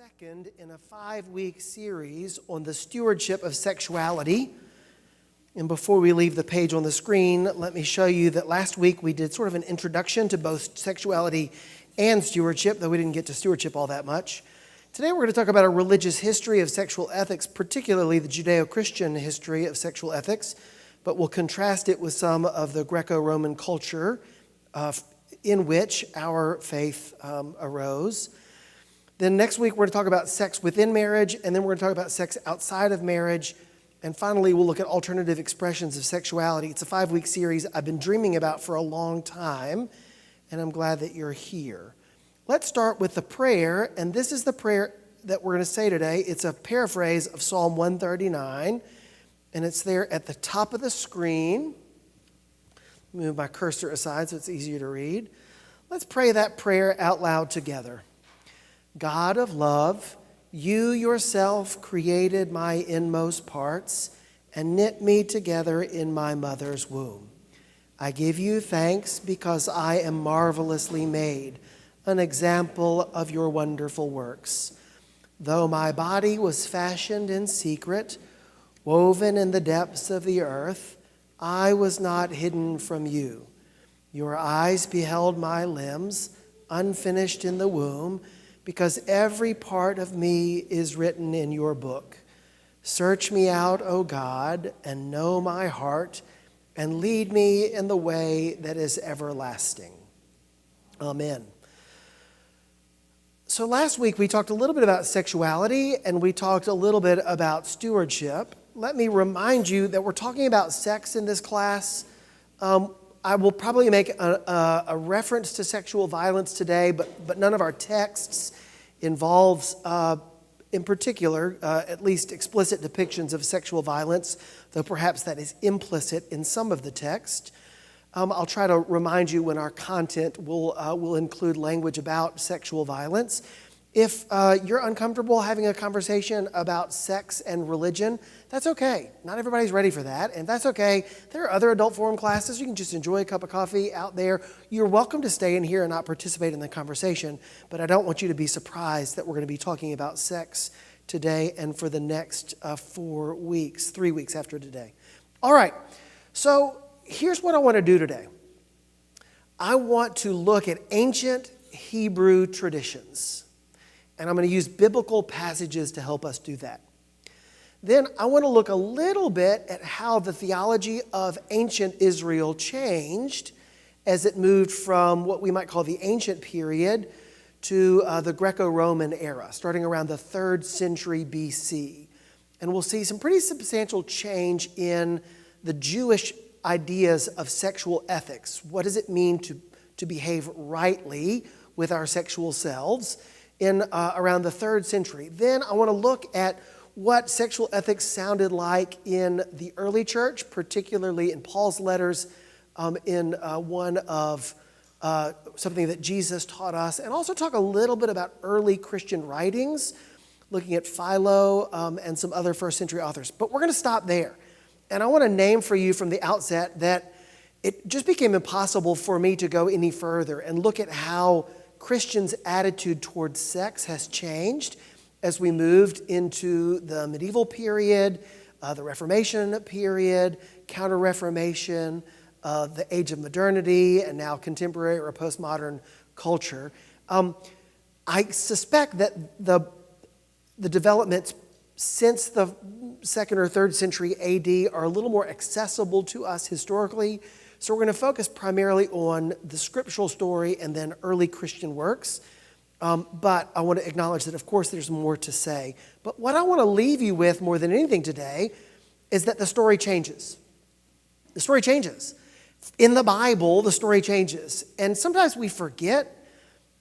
second in a 5-week series on the stewardship of sexuality. And before we leave the page on the screen, let me show you that last week we did sort of an introduction to both sexuality and stewardship, though we didn't get to stewardship all that much. Today we're going to talk about a religious history of sexual ethics, particularly the Judeo-Christian history of sexual ethics, but we'll contrast it with some of the Greco-Roman culture in which our faith arose. Then next week, we're going to talk about sex within marriage, and then we're going to talk about sex outside of marriage. And finally, we'll look at alternative expressions of sexuality. It's a 5-week series I've been dreaming about for a long time, and I'm glad that you're here. Let's start with the prayer, and this is the prayer that we're going to say today. It's a paraphrase of Psalm 139, and it's there at the top of the screen. Move my cursor aside so it's easier to read. Let's pray that prayer out loud together. God of love, you yourself created my inmost parts and knit me together in my mother's womb. I give you thanks because I am marvelously made, an example of your wonderful works. Though my body was fashioned in secret, woven in the depths of the earth, I was not hidden from you. Your eyes beheld my limbs, unfinished in the womb, because every part of me is written in your book. Search me out, O God, and know my heart, and lead me in the way that is everlasting. Amen. So last week we talked a little bit about sexuality, and we talked a little bit about stewardship. Let me remind you that we're talking about sex in this class. I will probably make a reference to sexual violence today, but none of our texts involves, in particular, at least explicit depictions of sexual violence, though perhaps that is implicit in some of the text. I'll try to remind you when our content will include language about sexual violence. If you're uncomfortable having a conversation about sex and religion, that's okay. Not everybody's ready for that, and that's okay. There are other adult forum classes. You can just enjoy a cup of coffee out there. You're welcome to stay in here and not participate in the conversation, but I don't want you to be surprised that we're going to be talking about sex today and for the next 4 weeks, 3 weeks after today. All right, so here's what I want to do today. I want to look at ancient Hebrew traditions. And I'm going to use biblical passages to help us do that. Then I want to look a little bit at how the theology of ancient Israel changed as it moved from what we might call the ancient period to the Greco-Roman era, starting around the 3rd century BC. And we'll see some pretty substantial change in the Jewish ideas of sexual ethics. What does it mean to behave rightly with our sexual selves in around the 3rd century. Then I want to look at what sexual ethics sounded like in the early church, particularly in Paul's letters, in one of something that Jesus taught us, and also talk a little bit about early Christian writings, looking at Philo and some other 1st century authors. But we're going to stop there. And I want to name for you from the outset that it just became impossible for me to go any further and look at how Christians' attitude towards sex has changed as we moved into the medieval period, the Reformation period, Counter-Reformation, the age of modernity, and now contemporary or postmodern culture. I suspect that the developments since the 2nd or 3rd century AD are a little more accessible to us historically. So we're going to focus primarily on the scriptural story and then early Christian works. But I want to acknowledge that, of course, there's more to say. But what I want to leave you with more than anything today is that the story changes. The story changes. In the Bible, the story changes. And sometimes we forget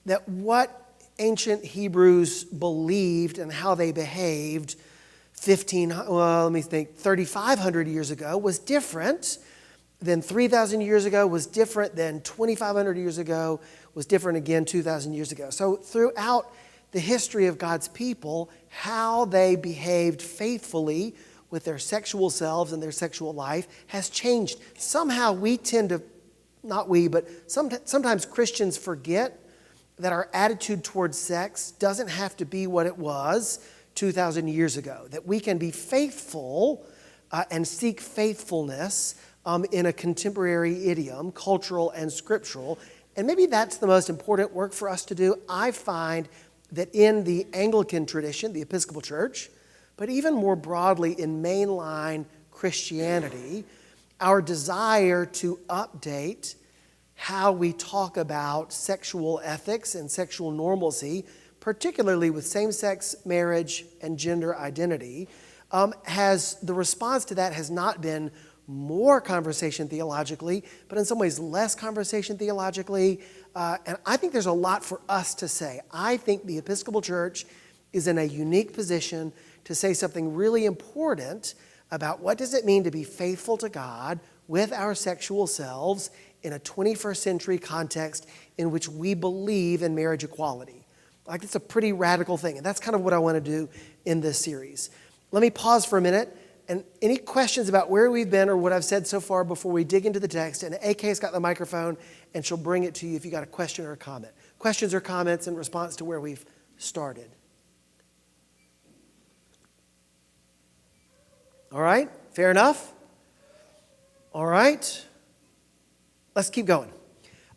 that what ancient Hebrews believed and how they behaved 3,500 years ago was different than 3,000 years ago, was different than 2,500 years ago, was different again 2,000 years ago. So throughout the history of God's people, how they behaved faithfully with their sexual selves and their sexual life has changed. Somehow we tend to, not we, but sometimes Christians forget that our attitude towards sex doesn't have to be what it was 2,000 years ago, that we can be faithful and seek faithfulness in a contemporary idiom, cultural and scriptural. And maybe that's the most important work for us to do. I find that in the Anglican tradition, the Episcopal Church, but even more broadly in mainline Christianity, our desire to update how we talk about sexual ethics and sexual normalcy, particularly with same-sex marriage and gender identity, the response to that has not been more conversation theologically, but in some ways less conversation theologically. And I think there's a lot for us to say. I think the Episcopal Church is in a unique position to say something really important about what does it mean to be faithful to God with our sexual selves in a 21st century context in which we believe in marriage equality. Like, it's a pretty radical thing, and that's kind of what I want to do in this series. Let me pause for a minute, and any questions about where we've been or what I've said so far before we dig into the text, and AK's got the microphone, and she'll bring it to you if you got a question or a comment. Questions or comments in response to where we've started. All right, fair enough? All right, let's keep going.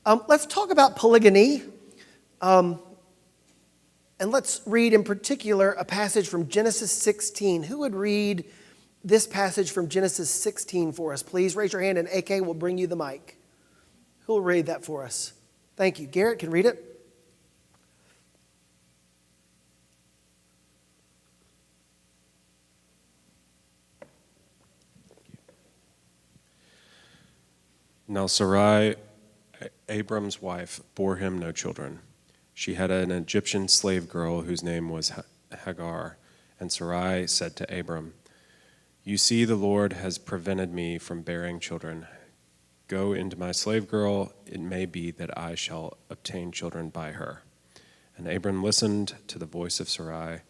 Let's talk about polygamy. And let's read in particular a passage from Genesis 16. Who would read this passage from Genesis 16 for us? Please raise your hand and AK will bring you the mic. Who will read that for us? Thank you. Garrett can read it. Now Sarai, Abram's wife, bore him no children. She had an Egyptian slave girl whose name was Hagar. And Sarai said to Abram, "You see, the Lord has prevented me from bearing children. Go into my slave girl. It may be that I shall obtain children by her." And Abram listened to the voice of Sarai.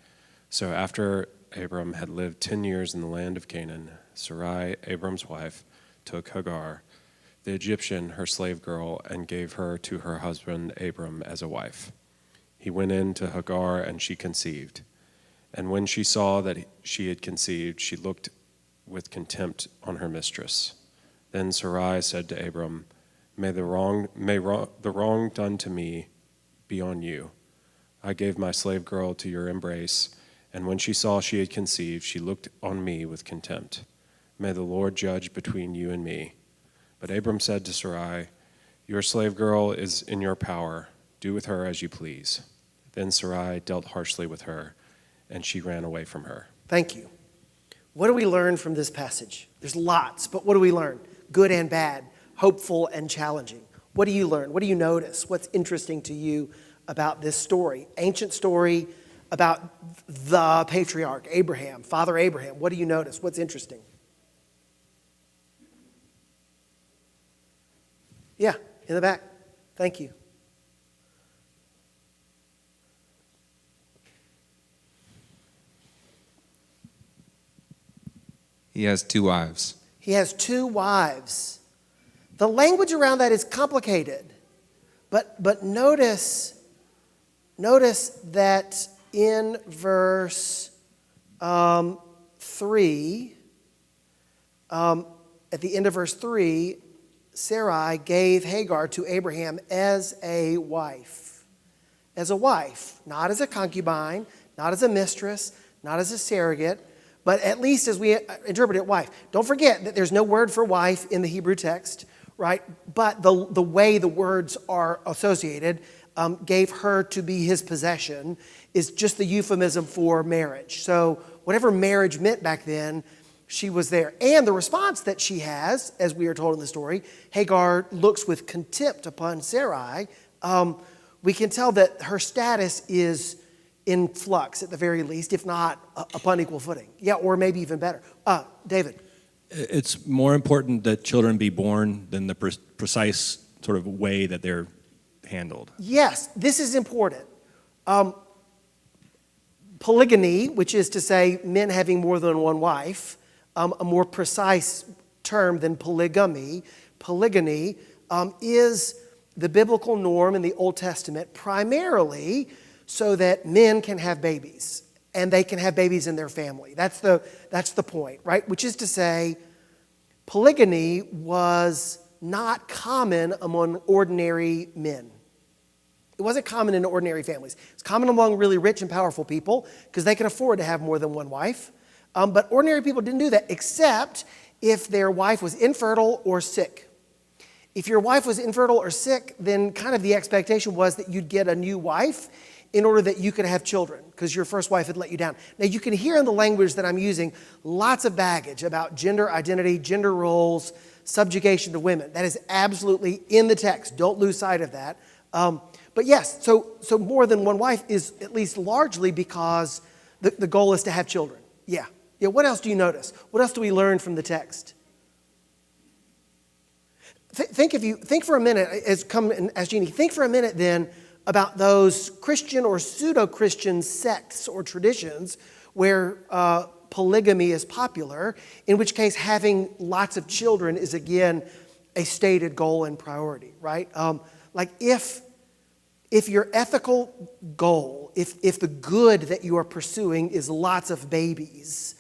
So after Abram had lived 10 years in the land of Canaan, Sarai, Abram's wife, took Hagar, the Egyptian, her slave girl, and gave her to her husband Abram as a wife. He went in to Hagar, and she conceived. And when she saw that she had conceived, she looked with contempt on her mistress. Then Sarai said to Abram, May the wrong done to me be on you. I gave my slave girl to your embrace, and when she saw she had conceived, she looked on me with contempt. May the Lord judge between you and me. But Abram said to Sarai, Your slave girl is in your power. Do with her as you please. Then Sarai dealt harshly with her, and she ran away from her. Thank you. What do we learn from this passage? There's lots, but what do we learn? Good and bad, hopeful and challenging. What do you learn? What do you notice? What's interesting to you about this story? Ancient story about the patriarch, Abraham, Father Abraham. What do you notice? What's interesting? Yeah, in the back. Thank you. He has 2 wives. He has 2 wives. The language around that is complicated. But notice that in verse 3, at the end of verse 3, Sarai gave Hagar to Abraham as a wife. As a wife, not as a concubine, not as a mistress, not as a surrogate, but at least as we interpret it, wife. Don't forget that there's no word for wife in the Hebrew text, right? But the way the words are associated, gave her to be his possession, is just the euphemism for marriage. So whatever marriage meant back then, she was there. And the response that she has, as we are told in the story, Hagar looks with contempt upon Sarai. We can tell that her status is in flux at the very least, if not upon equal footing. Yeah, or maybe even better. David. It's more important that children be born than the precise sort of way that they're handled. Yes, this is important. Polygamy, which is to say men having more than one wife, a more precise term than polygamy. Polygamy is the biblical norm in the Old Testament primarily so that men can have babies and they can have babies in their family. That's the point, right? Which is to say, polygamy was not common among ordinary men. It wasn't common in ordinary families. It's common among really rich and powerful people because they can afford to have more than one wife. But ordinary people didn't do that except if their wife was infertile or sick. If your wife was infertile or sick, then kind of the expectation was that you'd get a new wife in order that you could have children because your first wife had let you down. Now you can hear in the language that I'm using lots of baggage about gender identity, gender roles, subjugation to women. That is absolutely in the text. Don't lose sight of that. But yes, so more than one wife is at least largely because the goal is to have children. Yeah. What else do you notice? What else do we learn from the text? Think for a minute, as Jeannie, think for a minute then about those Christian or pseudo-Christian sects or traditions where polygamy is popular, in which case having lots of children is again a stated goal and priority, right? Like if your ethical goal, if the good that you are pursuing is lots of babies,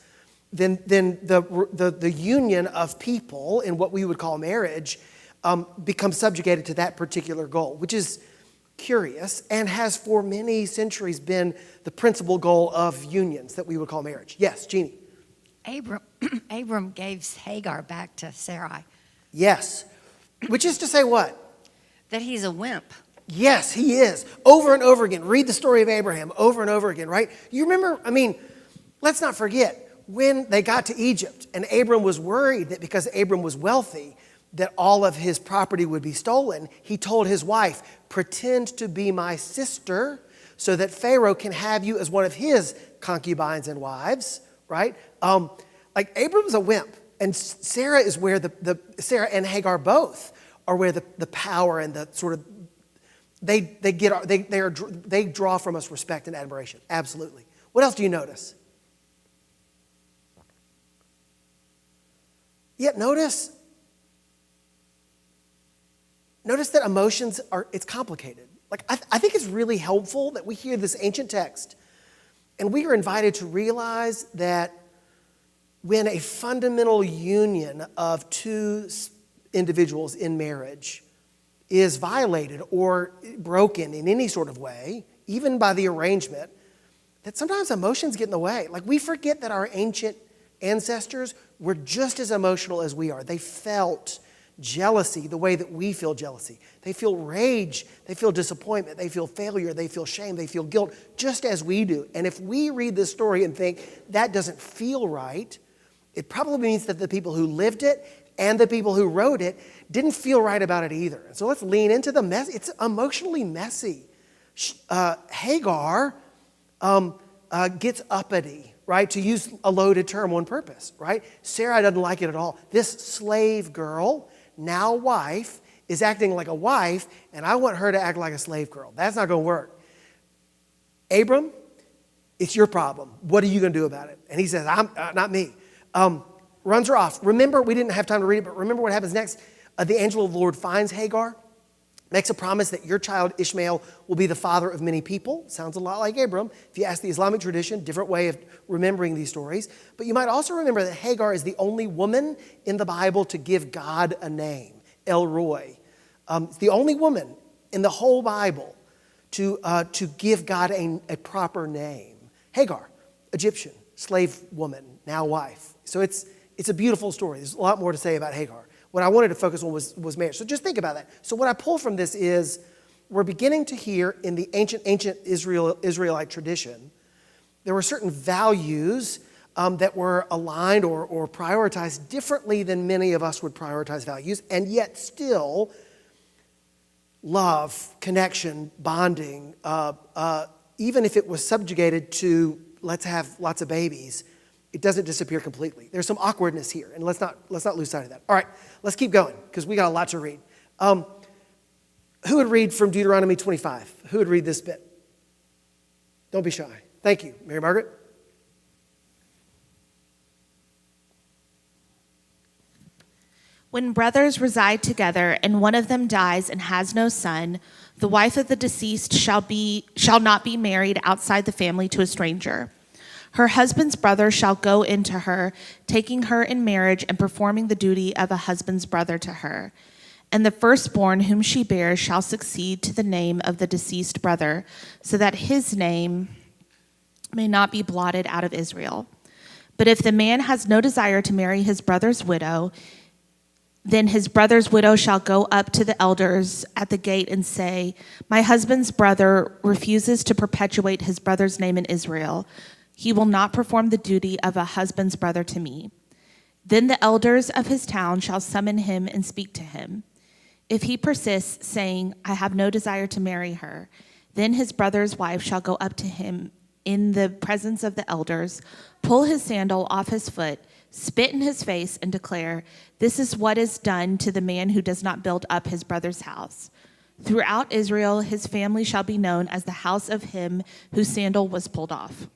then the union of people in what we would call marriage becomes subjugated to that particular goal, which is curious and has for many centuries been the principal goal of unions that we would call marriage. Yes, Jeannie. Abram gave Hagar back to Sarai. Yes. Which is to say what? That he's a wimp. Yes, he is. Over and over again. Read the story of Abraham over and over again, right? You remember, let's not forget, when they got to Egypt and Abram was worried that because Abram was wealthy, that all of his property would be stolen, he told his wife, pretend to be my sister so that Pharaoh can have you as one of his concubines and wives, right? Like Abram's a wimp, and Sarah is where Sarah and Hagar both are where the power and the sort of they draw from us respect and admiration. Absolutely. What else do you notice? Yet notice that emotions it's complicated. Like I think it's really helpful that we hear this ancient text and we are invited to realize that when a fundamental union of two individuals in marriage is violated or broken in any sort of way, even by the arrangement, that sometimes emotions get in the way. Like we forget that our ancient ancestors were just as emotional as we are. They felt jealousy the way that we feel jealousy. They feel rage, they feel disappointment, they feel failure, they feel shame, they feel guilt, just as we do. And if we read this story and think that doesn't feel right, it probably means that the people who lived it and the people who wrote it didn't feel right about it either. So let's lean into the mess. It's emotionally messy. Hagar gets uppity, right? To use a loaded term on purpose, right? Sarah doesn't like it at all. This slave girl, now wife, is acting like a wife, and I want her to act like a slave girl. That's not going to work. Abram, it's your problem. What are you going to do about it? And he says, not me. Runs her off. Remember, we didn't have time to read it, but remember what happens next? The angel of the Lord finds Hagar, makes a promise that your child Ishmael will be the father of many people. Sounds a lot like Abram. If you ask the Islamic tradition, different way of remembering these stories. But you might also remember that Hagar is the only woman in the Bible to give God a name, El Roi. It's the only woman in the whole Bible to give God a proper name. Hagar, Egyptian, slave woman, now wife. So it's a beautiful story. There's a lot more to say about Hagar. What I wanted to focus on was marriage. So just think about that. So what I pull from this is we're beginning to hear in the ancient Israelite tradition, there were certain values that were aligned or prioritized differently than many of us would prioritize values, and yet still love, connection, bonding, even if it was subjugated to let's have lots of babies, it doesn't disappear completely. There's some awkwardness here, and let's not lose sight of that. All right, let's keep going, because we got a lot to read. Who would read from Deuteronomy 25? Who would read this bit? Don't be shy. Thank you. Mary Margaret? When brothers reside together and one of them dies and has no son, the wife of the deceased shall not be married outside the family to a stranger. Her husband's brother shall go into her, taking her in marriage and performing the duty of a husband's brother to her. And the firstborn whom she bears shall succeed to the name of the deceased brother, so that his name may not be blotted out of Israel. But if the man has no desire to marry his brother's widow, then his brother's widow shall go up to the elders at the gate and say, "My husband's brother refuses to perpetuate his brother's name in Israel. He will not perform the duty of a husband's brother to me." Then the elders of his town shall summon him and speak to him. If he persists, saying, "I have no desire to marry her," then his brother's wife shall go up to him in the presence of the elders, pull his sandal off his foot, spit in his face, and declare, "This is what is done to the man who does not build up his brother's house." Throughout Israel, his family shall be known as the house of him whose sandal was pulled off.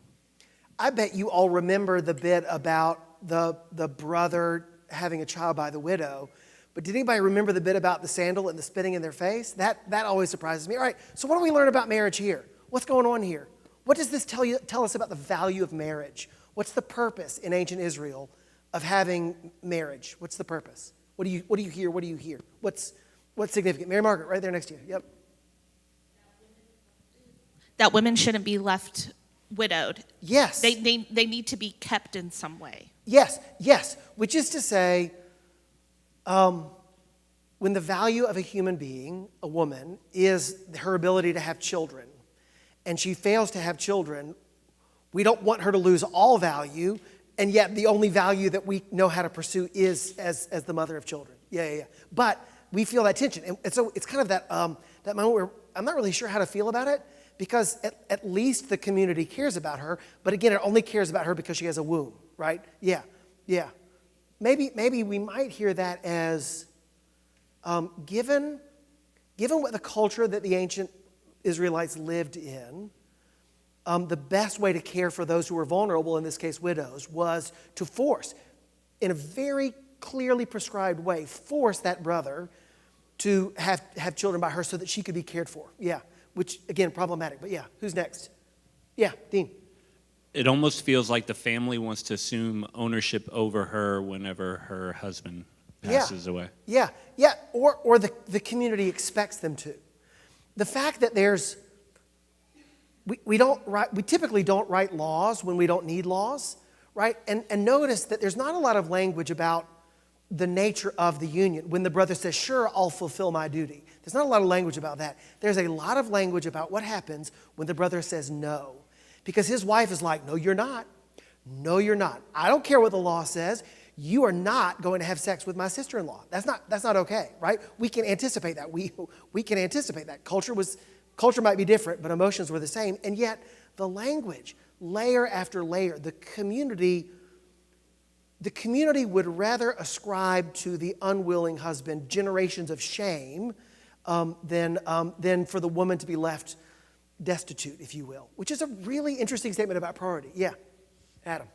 I bet you all remember the bit about the brother having a child by the widow. But did anybody remember the bit about the sandal and the spitting in their face? That always surprises me. All right, so what do we learn about marriage here? What's going on here? What does this tell us about the value of marriage? What's the purpose in ancient Israel of having marriage? What's the purpose? What do you hear? What do you hear? What's significant? Mary Margaret, right there next to you. Yep. That women shouldn't be left widowed. Yes. They need to be kept in some way. Yes. Which is to say, when the value of a human being, a woman, is her ability to have children, and she fails to have children, we don't want her to lose all value, and yet the only value that we know how to pursue is as the mother of children. Yeah. But we feel that tension. And so it's kind of that moment where I'm not really sure how to feel about it, because at least the community cares about her, but again, it only cares about her because she has a womb, right? Yeah. Maybe we might hear that as given what the culture that the ancient Israelites lived in, the best way to care for those who were vulnerable, in this case widows, was to force, in a very clearly prescribed way, force that brother to have children by her so that she could be cared for. Yeah, which, again, problematic. But yeah, who's next? Yeah, Dean. It almost feels like the family wants to assume ownership over her whenever her husband passes away. Yeah, or the community expects them to. The fact that we typically don't write laws when we don't need laws, right? And notice that there's not a lot of language about the nature of the union. When the brother says, "Sure, I'll fulfill my duty," there's not a lot of language about that. There's a lot of language about what happens when the brother says no. Because his wife is like, "No, you're not. No, you're not. I don't care what the law says. You are not going to have sex with my sister-in-law. That's not okay," right? We can anticipate that. We can anticipate that. Culture might be different, but emotions were the same. And yet, the language, layer after layer, the community would rather ascribe to the unwilling husband generations of shame than for the woman to be left destitute, if you will, which is a really interesting statement about priority. Yeah, Adam.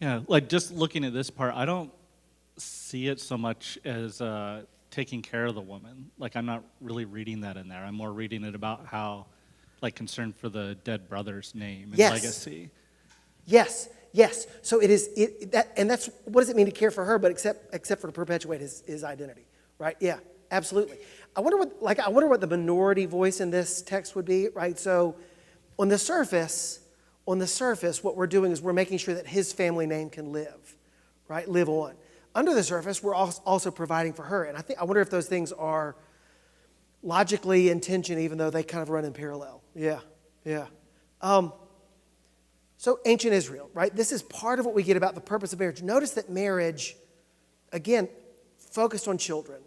Yeah, like just looking at this part, I don't see it so much as taking care of the woman. Like, I'm not really reading that in there. I'm more reading it about how, like, concern for the dead brother's name and legacy. Yes. So it is and that's what does it mean to care for her, but except for to perpetuate his identity, right? Yeah, absolutely. I wonder what the minority voice in this text would be, right? So on the surface, what we're doing is we're making sure that his family name can live, right? Live on. Under the surface, we're also providing for her. And I wonder if those things are logically in tension, even though they kind of run in parallel. Yeah. So ancient Israel, right? This is part of what we get about the purpose of marriage. Notice that marriage, again, focused on children.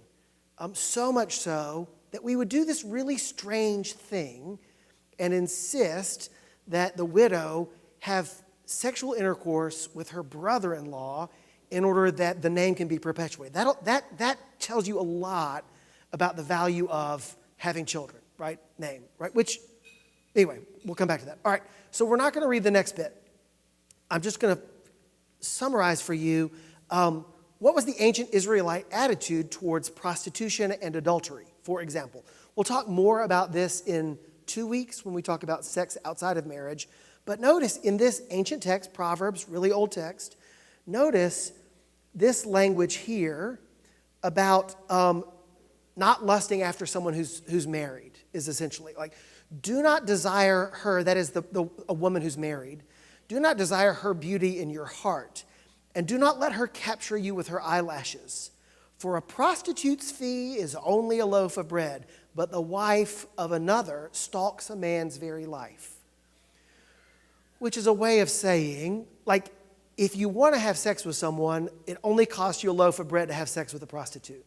So much so that we would do this really strange thing and insist that the widow have sexual intercourse with her brother-in-law in order that the name can be perpetuated. That tells you a lot about the value of having children, right? Name, right? Which, anyway, we'll come back to that. All right, so we're not going to read the next bit. I'm just going to summarize for you What was the ancient Israelite attitude towards prostitution and adultery, for example? We'll talk more about this in 2 weeks when we talk about sex outside of marriage. But notice in this ancient text, Proverbs, really old text, notice this language here about not lusting after someone who's married is essentially like, do not desire her, that is a woman who's married, do not desire her beauty in your heart, and do not let her capture you with her eyelashes. For a prostitute's fee is only a loaf of bread, but the wife of another stalks a man's very life. Which is a way of saying, like, if you want to have sex with someone, it only costs you a loaf of bread to have sex with a prostitute.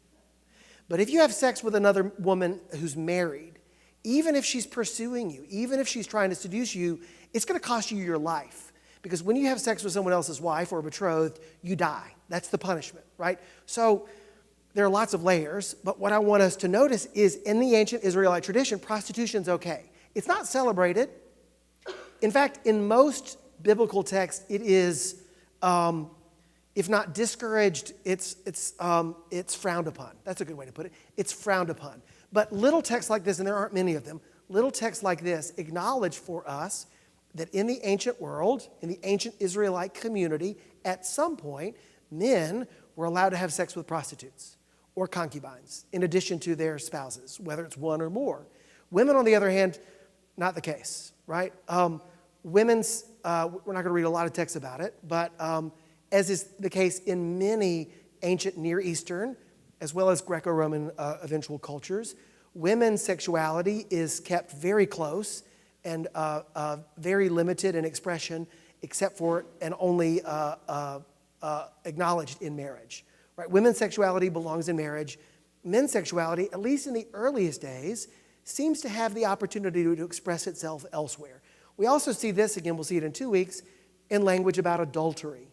But if you have sex with another woman who's married, even if she's pursuing you, even if she's trying to seduce you, it's going to cost you your life. Because when you have sex with someone else's wife or betrothed, you die. That's the punishment, right? So there are lots of layers, but what I want us to notice is in the ancient Israelite tradition, prostitution's okay. It's not celebrated. In fact, in most biblical texts, it is, if not discouraged, it's frowned upon. That's a good way to put it. It's frowned upon. But little texts like this, and there aren't many of them, little texts like this acknowledge for us that in the ancient world, in the ancient Israelite community, at some point, men were allowed to have sex with prostitutes or concubines in addition to their spouses, whether it's one or more. Women, on the other hand, not the case, right? We're not going to read a lot of texts about it, but as is the case in many ancient Near Eastern, as well as Greco-Roman eventual cultures, women's sexuality is kept very close and very limited in expression, except for and only acknowledged in marriage. Right? Women's sexuality belongs in marriage. Men's sexuality, at least in the earliest days, seems to have the opportunity to express itself elsewhere. We also see this, again, we'll see it in 2 weeks, in language about adultery.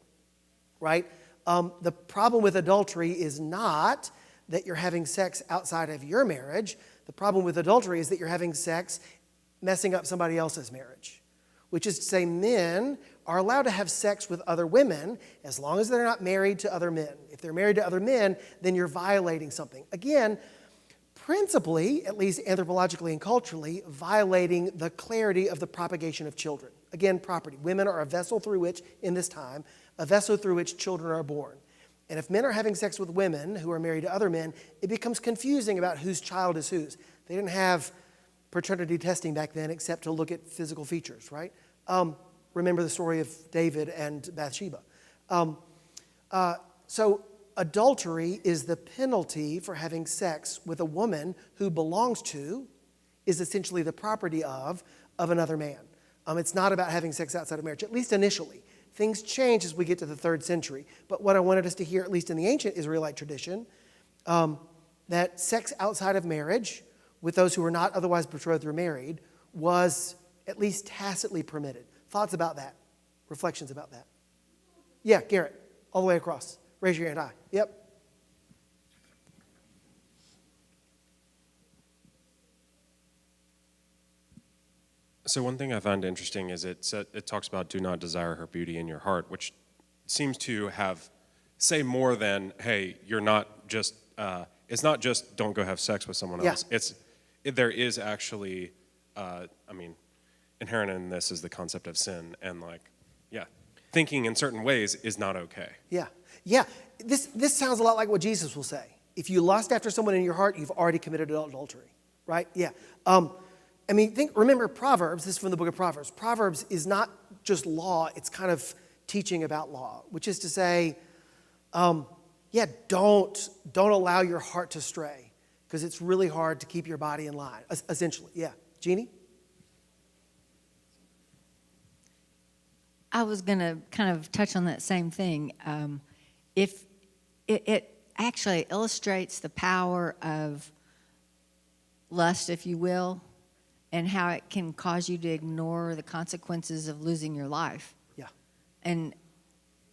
Right? The problem with adultery is not that you're having sex outside of your marriage. The problem with adultery is that you're having sex messing up somebody else's marriage, which is to say men are allowed to have sex with other women as long as they're not married to other men. If they're married to other men, then you're violating something. Again, principally, at least anthropologically and culturally, violating the clarity of the propagation of children. Again, property. Women are a vessel through which, in this time, a vessel through which children are born. And if men are having sex with women who are married to other men, it becomes confusing about whose child is whose. They didn't have paternity testing back then except to look at physical features, right? Remember the story of David and Bathsheba. So adultery is the penalty for having sex with a woman who belongs to, is essentially the property of another man. It's not about having sex outside of marriage, at least initially. Things change as we get to the 3rd century. But what I wanted us to hear, at least in the ancient Israelite tradition, that sex outside of marriage with those who were not otherwise betrothed or married was at least tacitly permitted. Thoughts about that? Reflections about that? Yeah, Garrett, all the way across. Raise your hand high. Yep. So one thing I find interesting is it talks about do not desire her beauty in your heart, which seems to say more than, hey, you're not just, it's not just don't go have sex with someone else. There is actually, inherent in this is the concept of sin and thinking in certain ways is not okay. Yeah. This sounds a lot like what Jesus will say. If you lust after someone in your heart, you've already committed adultery, right? Yeah. Remember Proverbs, this is from the book of Proverbs. Proverbs is not just law, it's kind of teaching about law, which is to say, don't allow your heart to stray because it's really hard to keep your body in line, essentially. Yeah. Jeannie? I was going to kind of touch on that same thing. If it actually illustrates the power of lust, if you will, and how it can cause you to ignore the consequences of losing your life. Yeah. And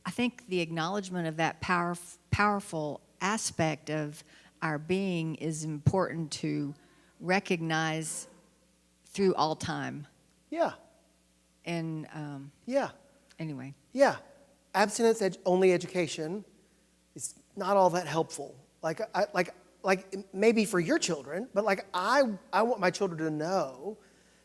I think the acknowledgement of that powerful aspect of our being is important to recognize through all time. Yeah. And yeah. Anyway. Yeah. Abstinence only education is not all that helpful. Like maybe for your children, but like I want my children to know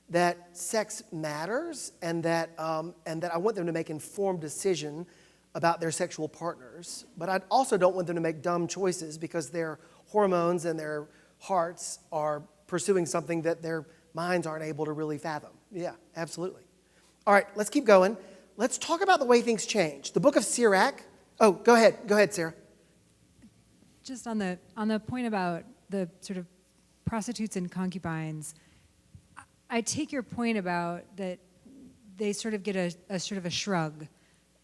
that sex matters and that I want them to make informed decision about their sexual partners. But I also don't want them to make dumb choices because their hormones and their hearts are pursuing something that their minds aren't able to really fathom. Yeah, absolutely. All right, let's keep going. Let's talk about the way things change. The book of Sirach. Oh, go ahead, Sarah. Just on the point about the sort of prostitutes and concubines, I take your point about that they sort of get a sort of a shrug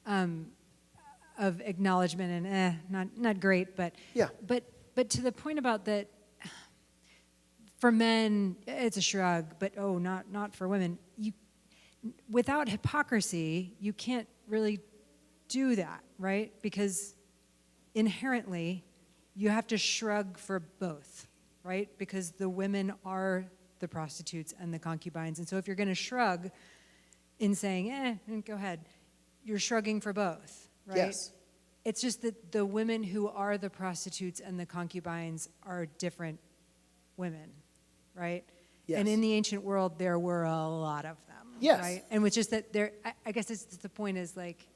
of acknowledgement and not great, but yeah. But to the point about that, for men it's a shrug, but not for women. Without hypocrisy, you can't really do that, right? Because inherently, you have to shrug for both, right? Because the women are the prostitutes and the concubines. And so if you're going to shrug in saying, go ahead, you're shrugging for both, right? Yes. It's just that the women who are the prostitutes and the concubines are different women, right? Yes. And in the ancient world, there were a lot of them, yes. right? And it's just that I guess it's the point is like,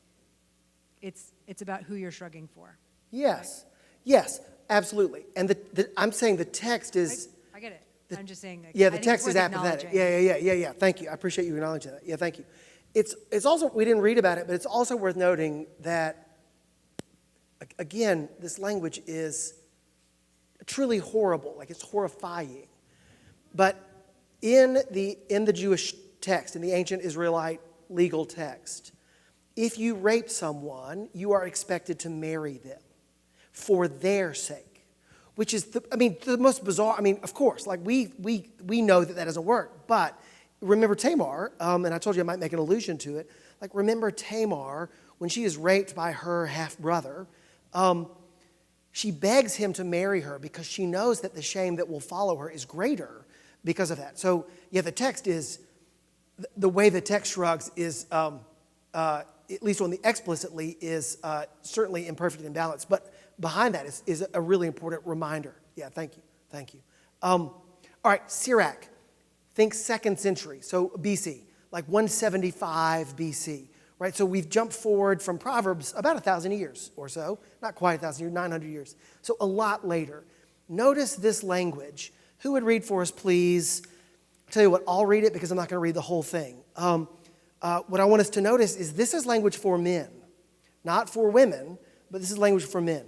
it's about who you're shrugging for. Yes. Right? Yes, absolutely. And I'm saying the text is... I get it. I'm just saying... Like, yeah, the text is apathetic. Yeah. Thank you. I appreciate you acknowledging that. Yeah, thank you. It's also, we didn't read about it, but it's also worth noting that, again, this language is truly horrible. Like, it's horrifying. But in the Jewish text, in the ancient Israelite legal text, if you rape someone, you are expected to marry them for their sake, which is the most bizarre. Of course, like we know that doesn't work. But remember Tamar, and I told you I might make an allusion to it. Like, remember Tamar when she is raped by her half brother. She begs him to marry her because she knows that the shame that will follow her is greater because of that. So yeah, the text is the way the text shrugs is. At least on the explicitly, is certainly imperfect and imbalanced. But behind that is a really important reminder. Yeah, thank you. All right, Sirach. Think 2nd century, so BC, like 175 BC, right? So we've jumped forward from Proverbs about 1,000 years or so. Not quite 1,000 years, 900 years. So a lot later. Notice this language. Who would read for us, please? I'll tell you what, I'll read it because I'm not going to read the whole thing. What I want us to notice is this is language for men, not for women, but this is language for men.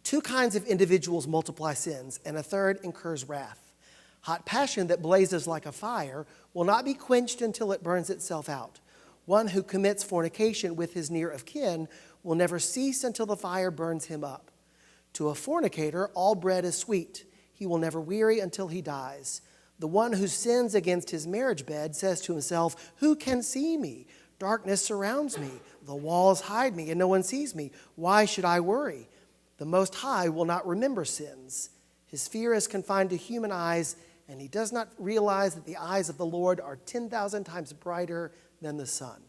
2 kinds of individuals multiply sins, and a third incurs wrath. Hot passion that blazes like a fire will not be quenched until it burns itself out. One who commits fornication with his near of kin will never cease until the fire burns him up. To a fornicator, all bread is sweet. He will never weary until he dies. The one who sins against his marriage bed says to himself, "Who can see me? Darkness surrounds me. The walls hide me, and no one sees me. Why should I worry?" The Most High will not remember sins. His fear is confined to human eyes, and he does not realize that the eyes of the Lord are 10,000 times brighter than the sun.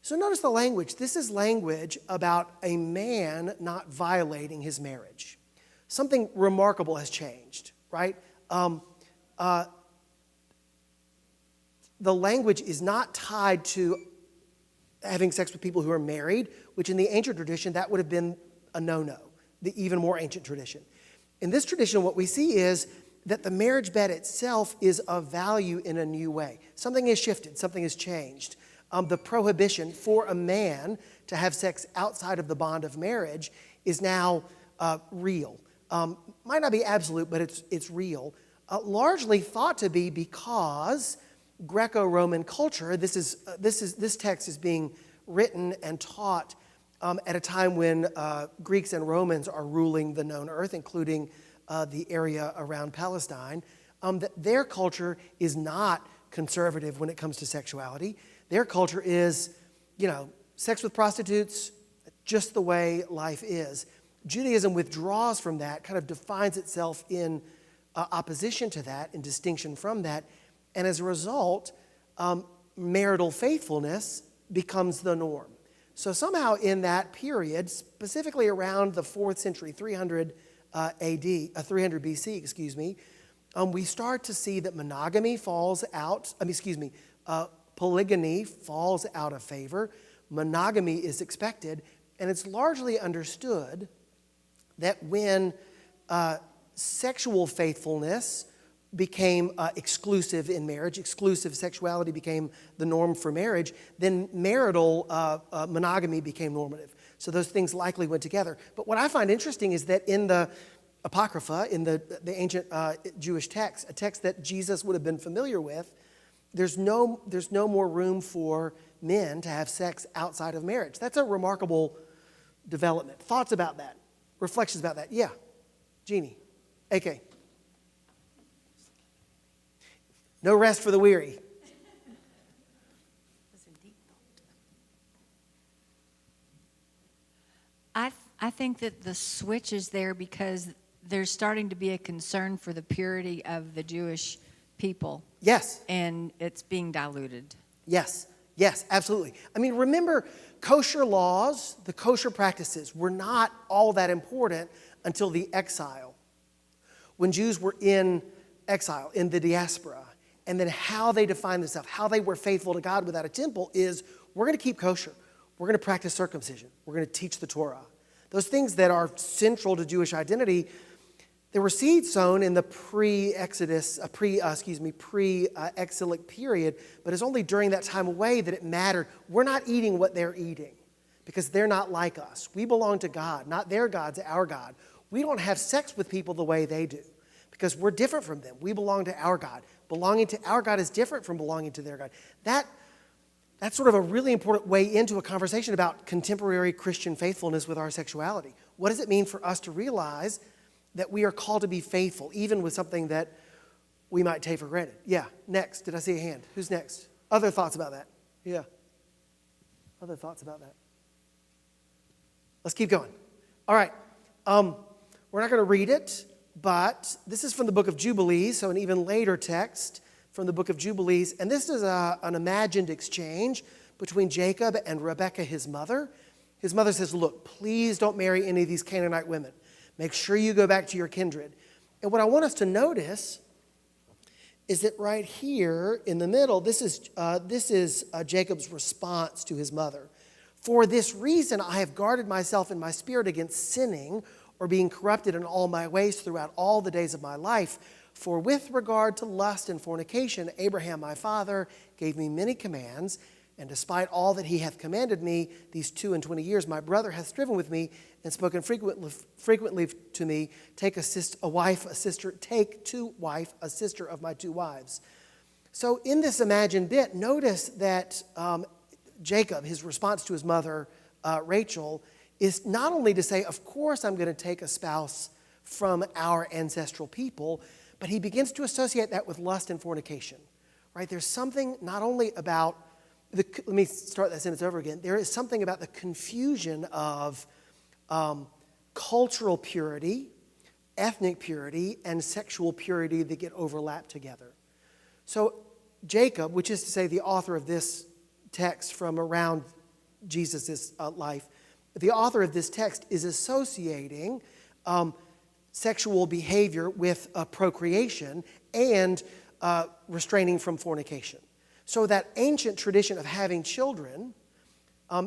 So notice the language. This is language about a man not violating his marriage. Something remarkable has changed, right? The language is not tied to having sex with people who are married, which in the ancient tradition, that would have been a no-no, the even more ancient tradition. In this tradition, what we see is that the marriage bed itself is of value in a new way. Something has shifted, something has changed. The prohibition for a man to have sex outside of the bond of marriage is now real. Might not be absolute, but it's real. Largely thought to be because Greco-Roman culture, this text is being written and taught at a time when Greeks and Romans are ruling the known earth, including the area around Palestine, that their culture is not conservative when it comes to sexuality. Their culture is, sex with prostitutes, just the way life is. Judaism withdraws from that, kind of defines itself in opposition to that, in distinction from that, and as a result, marital faithfulness becomes the norm. So somehow in that period, specifically around the 4th century, 300 300 BC, excuse me, we start to see that monogamy falls out, polygamy falls out of favor. Monogamy is expected, and it's largely understood that when sexual faithfulness became exclusive in marriage, exclusive sexuality became the norm for marriage, then marital monogamy became normative. So those things likely went together. But what I find interesting is that in the Apocrypha, in the ancient Jewish text, a text that Jesus would have been familiar with, there's no more room for men to have sex outside of marriage. That's a remarkable development. Thoughts about that? Reflections about that? Yeah. Jeannie. AK. No rest for the weary. I think that the switch is there because there's starting to be a concern for the purity of the Jewish people. Yes. And it's being diluted. Yes. Yes, absolutely. I mean, remember, kosher laws, the kosher practices were not all that important until the exile. When Jews were in exile, in the diaspora, and then how they defined themselves, how they were faithful to God without a temple is, we're going to keep kosher. We're going to practice circumcision. We're going to teach the Torah. Those things that are central to Jewish identity, there were seeds sown in the pre-exilic period, but it's only during that time away that it mattered. We're not eating what they're eating because they're not like us. We belong to God, not their God's our God. We don't have sex with people the way they do because we're different from them. We belong to our God. Belonging to our God is different from belonging to their God. That's sort of a really important way into a conversation about contemporary Christian faithfulness with our sexuality. What does it mean for us to realize that we are called to be faithful, even with something that we might take for granted? Yeah, next. Did I see a hand? Who's next? Other thoughts about that? Yeah. Other thoughts about that? Let's keep going. All right. We're not going to read it, but this is from the book of Jubilees, so an even later text from the book of Jubilees. And this is an imagined exchange between Jacob and Rebekah, his mother. His mother says, look, please don't marry any of these Canaanite women. Make sure you go back to your kindred. And what I want us to notice is that right here in the middle, this is Jacob's response to his mother. For this reason, I have guarded myself in my spirit against sinning or being corrupted in all my ways throughout all the days of my life. For with regard to lust and fornication, Abraham my father gave me many commands, and despite all that he hath commanded me these 22 years, my brother hath striven with me and spoken frequently to me, take to wife a sister of my 2 wives. So in this imagined bit, notice that Jacob, his response to his mother, Rachel, is not only to say, of course I'm going to take a spouse from our ancestral people, but he begins to associate that with lust and fornication, right? There's something not only about, let me start that sentence over again. There is something about the confusion of cultural purity, ethnic purity, and sexual purity that get overlapped together. So Jacob, which is to say the author of this text from around Jesus' life, the author of this text is associating sexual behavior with procreation and restraining from fornication. So that ancient tradition of having children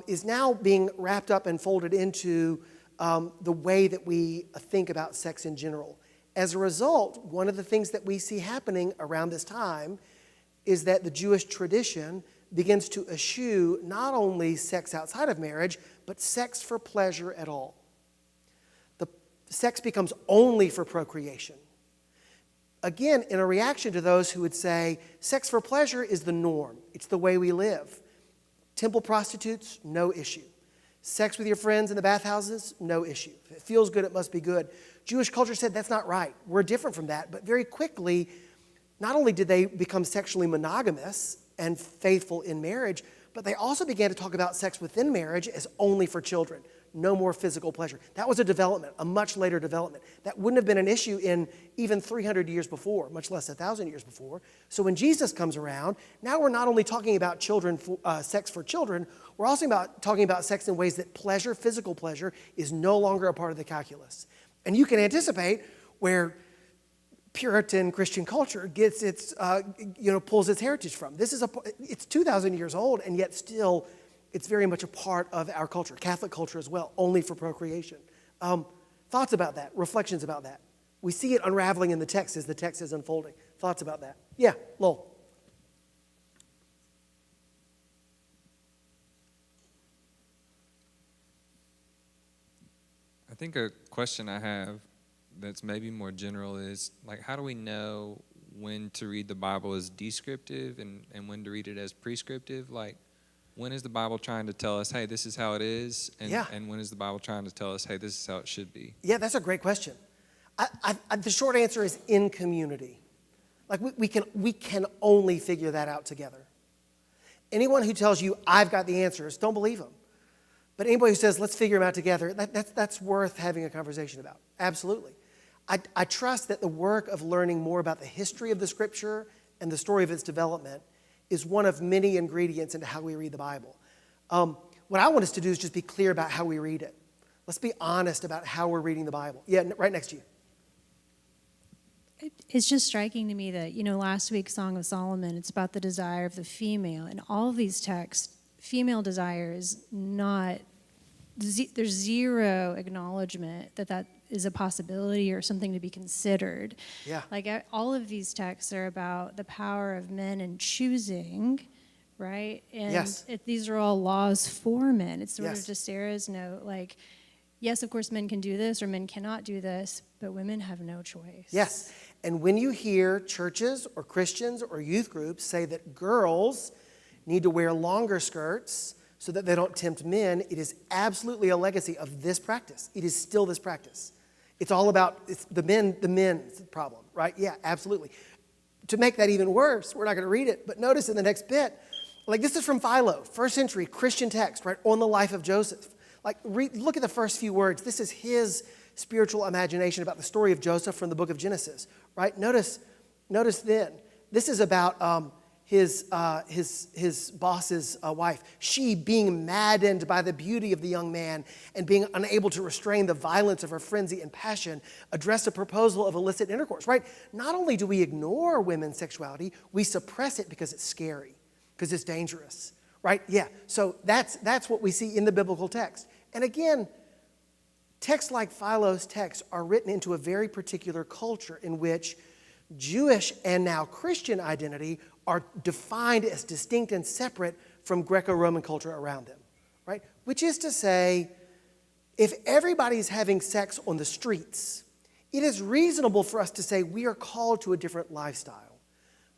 is now being wrapped up and folded into the way that we think about sex in general. As a result, one of the things that we see happening around this time is that the Jewish tradition begins to eschew not only sex outside of marriage, but sex for pleasure at all. The sex becomes only for procreation. Again, in a reaction to those who would say, sex for pleasure is the norm. It's the way we live. Temple prostitutes, no issue. Sex with your friends in the bathhouses, no issue. If it feels good, it must be good. Jewish culture said that's not right. We're different from that. But very quickly, not only did they become sexually monogamous and faithful in marriage, but they also began to talk about sex within marriage as only for children. no more physical pleasure. That was a development, a much later development. That wouldn't have been an issue in even 300 years before, much less 1,000 years before. So when Jesus comes around, now we're not only talking about sex for children, we're also talking about sex in ways that pleasure, physical pleasure, is no longer a part of the calculus. And you can anticipate where Puritan Christian culture gets its, pulls its heritage from. It's 2,000 years old, and yet still, it's very much a part of our culture, Catholic culture as well, only for procreation. Thoughts about that, reflections about that. We see it unraveling in the text as the text is unfolding. Thoughts about that? Yeah, Lowell. I think a question I have that's maybe more general is, like, how do we know when to read the Bible as descriptive and when to read it as prescriptive? Like, when is the Bible trying to tell us, hey, this is how it is? And when is the Bible trying to tell us, hey, this is how it should be? Yeah, that's a great question. The short answer is in community. Like, we can only figure that out together. Anyone who tells you, I've got the answers, don't believe them. But anybody who says, let's figure them out together, that's worth having a conversation about. Absolutely. I trust that the work of learning more about the history of the Scripture and the story of its development is one of many ingredients into how we read the Bible. What I want us to do is just be clear about how we read it. Let's be honest about how we're reading the Bible. Yeah, right next to you. It's just striking to me that, last week's Song of Solomon, it's about the desire of the female. In all of these texts, female desire is not, there's zero acknowledgement that is a possibility or something to be considered. Yeah. Like, all of these texts are about the power of men in choosing, right? And yes. These are all laws for men. It's sort yes. of just Sarah's note, like, yes, of course, men can do this or men cannot do this, but women have no choice. Yes. And when you hear churches or Christians or youth groups say that girls need to wear longer skirts so that they don't tempt men, it is absolutely a legacy of this practice. It is still this practice. It's all about the men's problem, right? Yeah, absolutely. To make that even worse, we're not going to read it, but notice in the next bit, like, this is from Philo, first century Christian text, right, on the life of Joseph. Like, look at the first few words. This is his spiritual imagination about the story of Joseph from the book of Genesis, right? Notice then, this is about his boss's wife. She, being maddened by the beauty of the young man and being unable to restrain the violence of her frenzy and passion, addressed a proposal of illicit intercourse, right? Not only do we ignore women's sexuality, we suppress it because it's scary, because it's dangerous, right? Yeah, so that's what we see in the biblical text. And again, texts like Philo's texts are written into a very particular culture in which Jewish and now Christian identity are defined as distinct and separate from Greco-Roman culture around them, right? Which is to say, if everybody's having sex on the streets, it is reasonable for us to say we are called to a different lifestyle.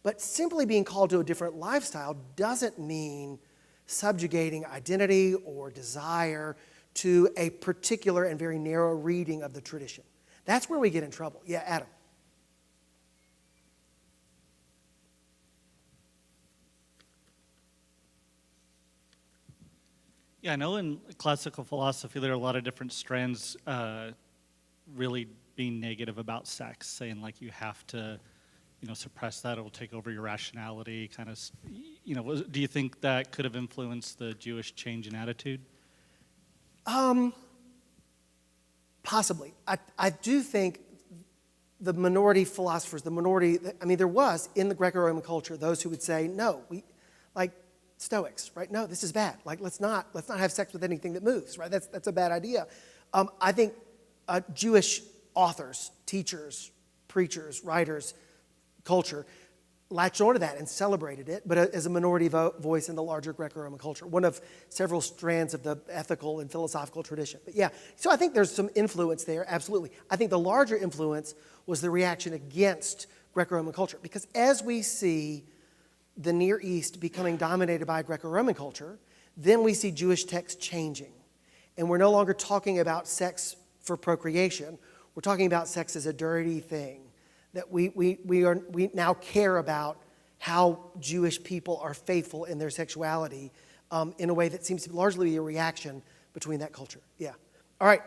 But simply being called to a different lifestyle doesn't mean subjugating identity or desire to a particular and very narrow reading of the tradition. That's where we get in trouble. Yeah, Adam. Yeah, I know in classical philosophy there are a lot of different strands really being negative about sex, saying like you have to, suppress that, it will take over your rationality, kind of, do you think that could have influenced the Jewish change in attitude? Possibly. I do think the minority philosophers, there was in the Greco-Roman culture those who would say, no, like Stoics, right? No, this is bad. Like, let's not have sex with anything that moves, right? That's a bad idea. I think Jewish authors, teachers, preachers, writers, culture latched onto that and celebrated it, but as a minority voice in the larger Greco-Roman culture, one of several strands of the ethical and philosophical tradition. But yeah, so I think there's some influence there, absolutely. I think the larger influence was the reaction against Greco-Roman culture, because as we see the Near East becoming dominated by Greco-Roman culture, then we see Jewish texts changing. And we're no longer talking about sex for procreation. We're talking about sex as a dirty thing. That we now care about how Jewish people are faithful in their sexuality in a way that seems to largely be a reaction between that culture. Yeah. All right,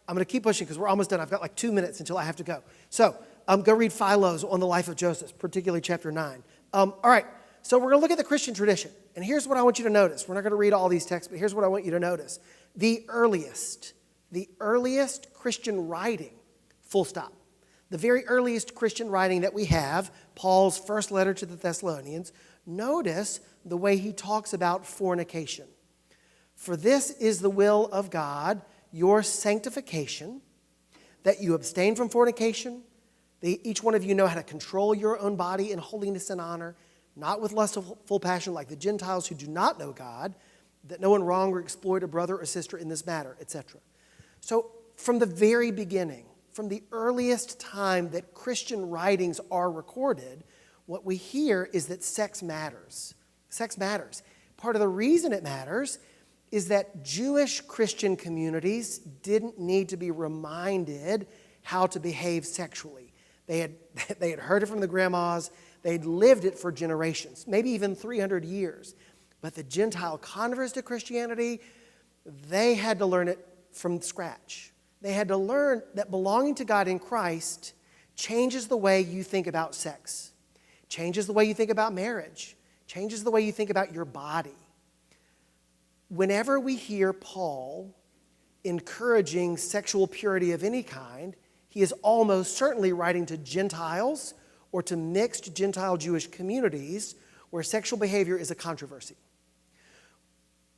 I'm going to keep pushing because we're almost done. I've got like 2 minutes until I have to go. So go read Philo's on the life of Joseph, particularly chapter 9. All right, so we're going to look at the Christian tradition. And here's what I want you to notice. We're not going to read all these texts, but here's what I want you to notice. The earliest Christian writing, full stop. The very earliest Christian writing that we have, Paul's first letter to the Thessalonians, notice the way he talks about fornication. For this is the will of God, your sanctification, that you abstain from fornication. Each one of you know how to control your own body in holiness and honor, not with lustful passion like the Gentiles who do not know God, that no one wrong or exploit a brother or sister in this matter, etc. So from the very beginning, from the earliest time that Christian writings are recorded, what we hear is that sex matters. Sex matters. Part of the reason it matters is that Jewish Christian communities didn't need to be reminded how to behave sexually. They had heard it from the grandmas. They'd lived it for generations, maybe even 300 years. But the Gentile converts to Christianity, they had to learn it from scratch. They had to learn that belonging to God in Christ changes the way you think about sex, changes the way you think about marriage, changes the way you think about your body. Whenever we hear Paul encouraging sexual purity of any kind, he is almost certainly writing to Gentiles or to mixed Gentile-Jewish communities where sexual behavior is a controversy.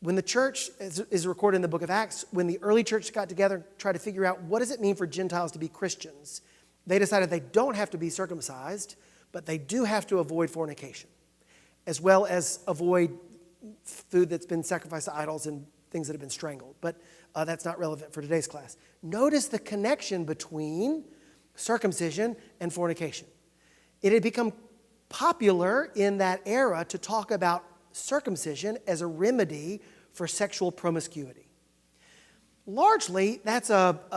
When the church, is recorded in the book of Acts, when the early church got together and tried to figure out what does it mean for Gentiles to be Christians, they decided they don't have to be circumcised, but they do have to avoid fornication, as well as avoid food that's been sacrificed to idols and things that have been strangled. But that's not relevant for today's class. Notice the connection between circumcision and fornication. It had become popular in that era to talk about circumcision as a remedy for sexual promiscuity. Largely, that's a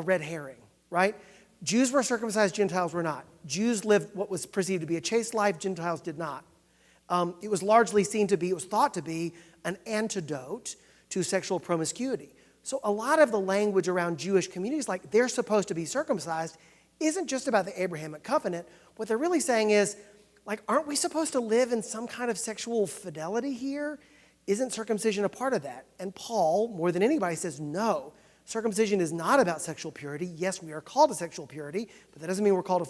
red herring, right? Jews were circumcised, Gentiles were not. Jews lived what was perceived to be a chaste life, Gentiles did not. It was largely it was thought to be an antidote to sexual promiscuity. So a lot of the language around Jewish communities, like they're supposed to be circumcised, isn't just about the Abrahamic covenant. What they're really saying is, like, aren't we supposed to live in some kind of sexual fidelity here? Isn't circumcision a part of that? And Paul, more than anybody, says no. Circumcision is not about sexual purity. Yes, we are called to sexual purity, but that doesn't mean we're called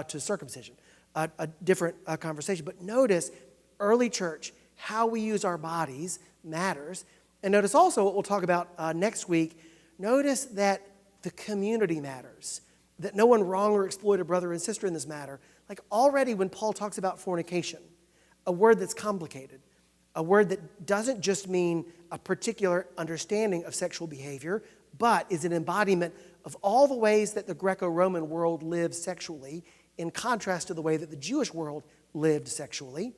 to circumcision. A different conversation. But notice, early church, how we use our bodies matters. And notice also what we'll talk about next week. Notice that the community matters. That no one wrong or exploit a brother and sister in this matter. Like already when Paul talks about fornication, a word that's complicated, a word that doesn't just mean a particular understanding of sexual behavior, but is an embodiment of all the ways that the Greco-Roman world lived sexually in contrast to the way that the Jewish world lived sexually.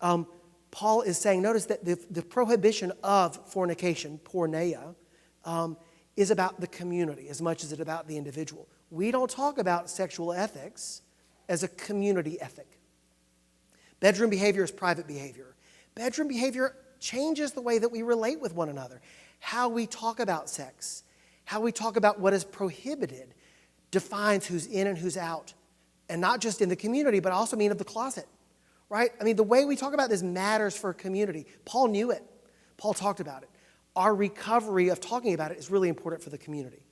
Paul is saying, notice that the prohibition of fornication, porneia, is about the community as much as it's about the individual. We don't talk about sexual ethics as a community ethic. Bedroom behavior is private behavior. Bedroom behavior changes the way that we relate with one another. How we talk about sex, how we talk about what is prohibited, defines who's in and who's out. And not just in the community, but also mean of the closet, right? I mean, the way we talk about this matters for a community. Paul knew it. Paul talked about it. Our recovery of talking about it is really important for the community.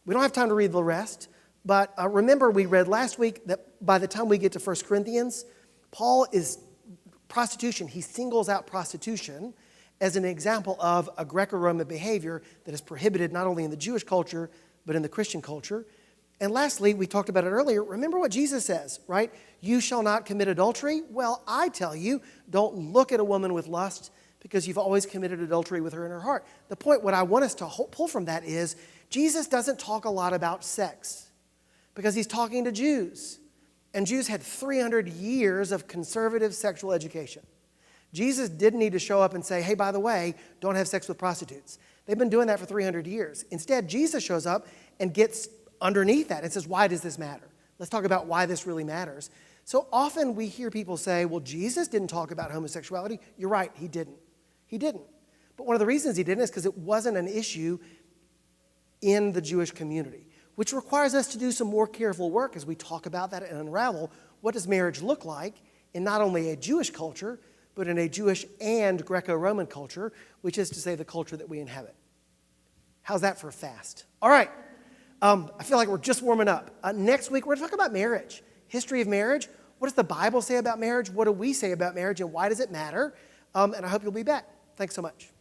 We don't have time to read the rest, but remember we read last week that by the time we get to 1 Corinthians, Paul is prostitution. He singles out prostitution as an example of a Greco-Roman behavior that is prohibited not only in the Jewish culture, but in the Christian culture. And lastly, we talked about it earlier, remember what Jesus says, right? You shall not commit adultery. Well, I tell you, don't look at a woman with lust because you've always committed adultery with her in her heart. The point, what I want us to pull from that is, Jesus doesn't talk a lot about sex because he's talking to Jews. And Jews had 300 years of conservative sexual education. Jesus didn't need to show up and say, hey, by the way, don't have sex with prostitutes. They've been doing that for 300 years. Instead, Jesus shows up and gets underneath that and says, why does this matter? Let's talk about why this really matters. So often we hear people say, well, Jesus didn't talk about homosexuality. You're right, he didn't. He didn't. But one of the reasons he didn't is because it wasn't an issue in the Jewish community, which requires us to do some more careful work as we talk about that and unravel what does marriage look like in not only a Jewish culture, but in a Jewish and Greco-Roman culture, which is to say the culture that we inhabit. How's that for a fast? All right. I feel like we're just warming up. Next week, we're going to talk about marriage, history of marriage. What does the Bible say about marriage? What do we say about marriage, and why does it matter? And I hope you'll be back. Thanks so much.